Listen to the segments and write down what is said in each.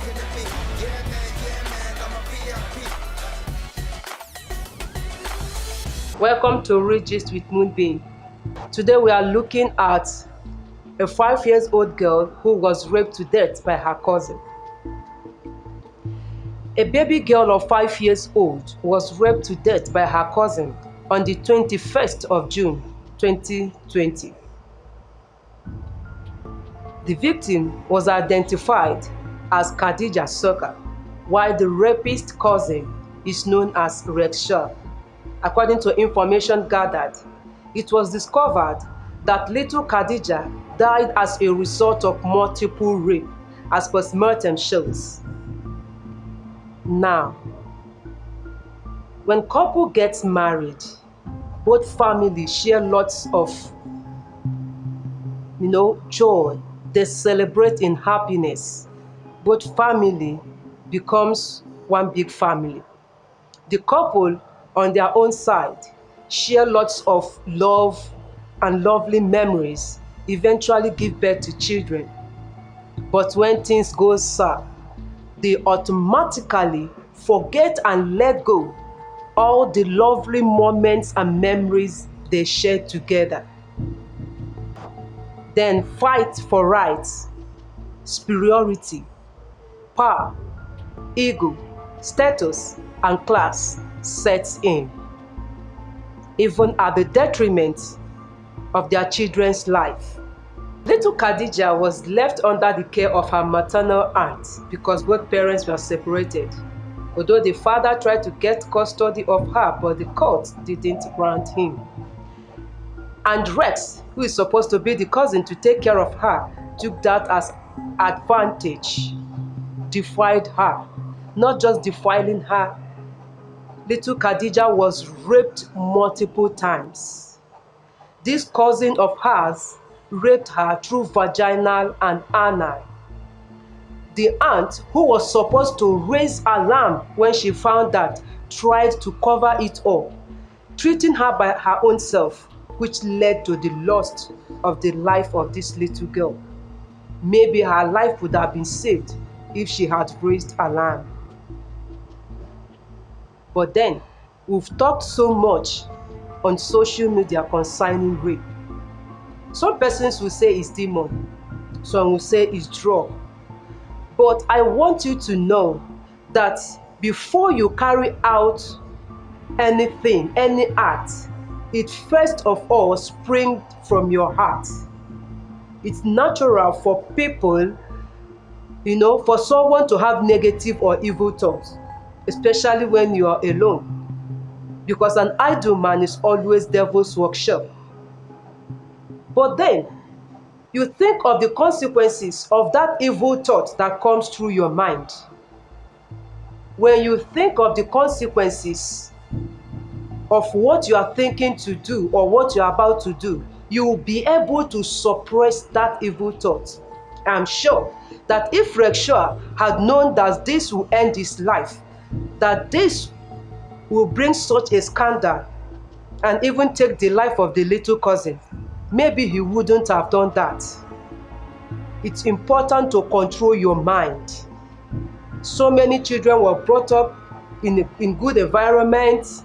looking at me. Yeah, man, I'm a VIP. Welcome to Real Gist with Moonbeam. Today we are looking at a 5-year-old girl who was raped to death by her cousin. A baby girl of 5 years old was raped to death by her cousin on the 21st of June 2020. The victim was identified as Khadija Soka, while the rapist cousin is known as Rexha. According to information gathered, it was discovered that little Khadija died as a result of multiple rape, as postmortem shows. Now, when couple gets married, both families share lots of joy. They celebrate in happiness. Both family becomes one big family. The couple on their own side share lots of love and lovely memories, eventually give birth to children. But when things go sour, they automatically forget and let go all the lovely moments and memories they shared together. Then fight for rights, superiority, power, ego, status, and class sets in, even at the detriment of their children's life. Little Khadija was left under the care of her maternal aunt because both parents were separated, although the father tried to get custody of her, but the court didn't grant him. And Rex, who is supposed to be the cousin to take care of her, took that as advantage, defied her. Not just defiling her, little Khadija was raped multiple times. This cousin of hers raped her through vaginal and anal. The aunt, who was supposed to raise alarm when she found that, tried to cover it up, treating her by her own self, which led to the loss of the life of this little girl. Maybe her life would have been saved if she had raised alarm. But then, we've talked so much on social media concerning rape. Some persons will say it's demon, some will say it's drug. But I want you to know that before you carry out anything, any act, it first of all springs from your heart. It's natural for people, for someone to have negative or evil thoughts, especially when you are alone, because an idle man is always devil's workshop. But then, you think of the consequences of that evil thought that comes through your mind. When you think of the consequences of what you are thinking to do or what you are about to do, you will be able to suppress that evil thought. I'm sure that if Rexha had known that this will end his life, that this will bring such a scandal and even take the life of the little cousin, maybe he wouldn't have done that. It's important to control your mind. So many children were brought up in good environments,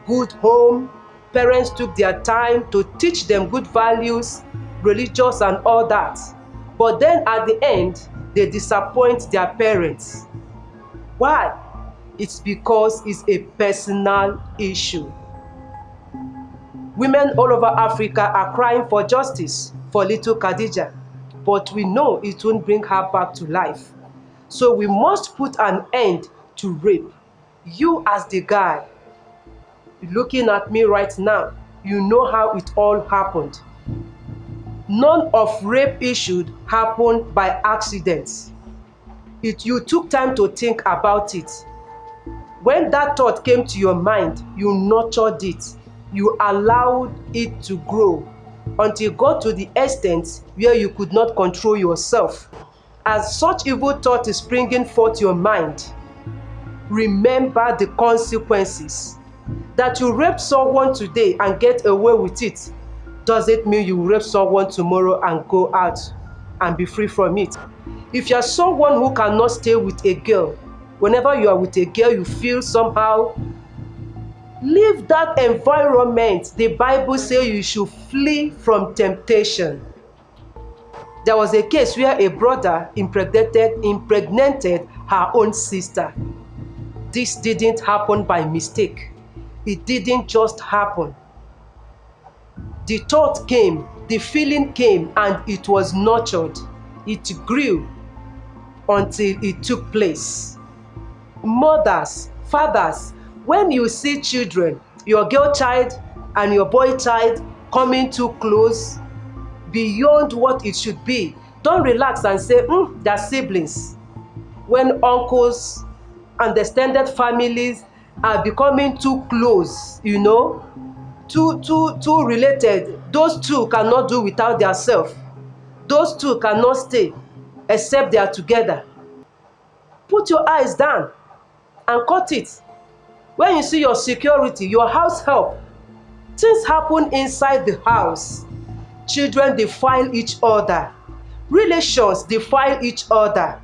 good home. Parents took their time to teach them good values, religious and all that. But then at the end, they disappoint their parents. Why? It's because it's a personal issue. Women all over Africa are crying for justice for little Khadija, but we know it won't bring her back to life. So we must put an end to rape. You as the guy, looking at me right now, you know how it all happened. None of rape issues happen by accident. You took time to think about it. When that thought came to your mind, you nurtured it. You allowed it to grow until it got to the extent where you could not control yourself. As such evil thought is springing forth your mind, remember the consequences. That you rape someone today and get away with it doesn't mean you rape someone tomorrow and go out and be free from it. If you are someone who cannot stay with a girl, whenever you are with a girl, you feel somehow, leave that environment. The Bible says you should flee from temptation. There was a case where a brother impregnated her own sister. This didn't happen by mistake. It didn't just happen. The thought came, the feeling came, and it was nurtured. It grew until it took place. Mothers, fathers, when you see children, your girl child and your boy child coming too close, beyond what it should be, don't relax and say, they're siblings. When uncles and extended families are becoming too close, too related, those two cannot do without their self. Those two cannot stay except they are together. Put your eyes down and cut it. When you see your security, your house help, things happen inside the house. Children defile each other. Relations defile each other.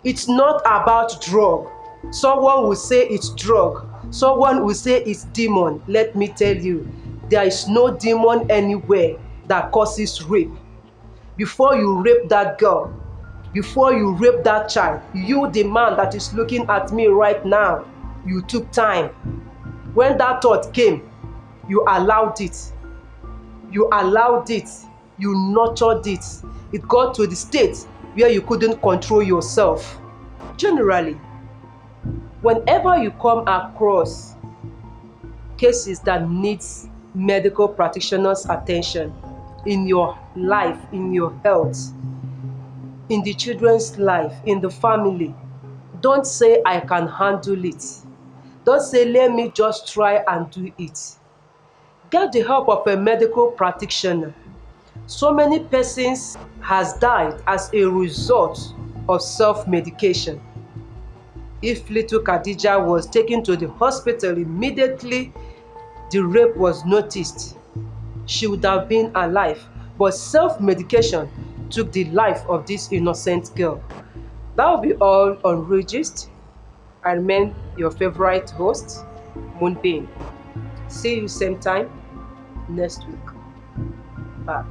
It's not about drug. Someone will say it's drug. Someone will say it's demon. Let me tell you, there is no demon anywhere that causes rape. Before you rape that girl, before you rape that child, you, the man that is looking at me right now, you took time. When that thought came, you allowed it. You allowed it. You nurtured it. It got to the state where you couldn't control yourself. Generally, whenever you come across cases that needs medical practitioners' attention in your life, in your health, in the children's life, in the family, don't say I can handle it. Don't say let me just try and do it. Get the help of a medical practitioner. So many persons has died as a result of self-medication. If little Khadija was taken to the hospital immediately the rape was noticed, she would have been alive. But self-medication took the life of this innocent girl. That will be all on Regist. I remain your favorite host, Moonbeam. See you same time next week. Bye.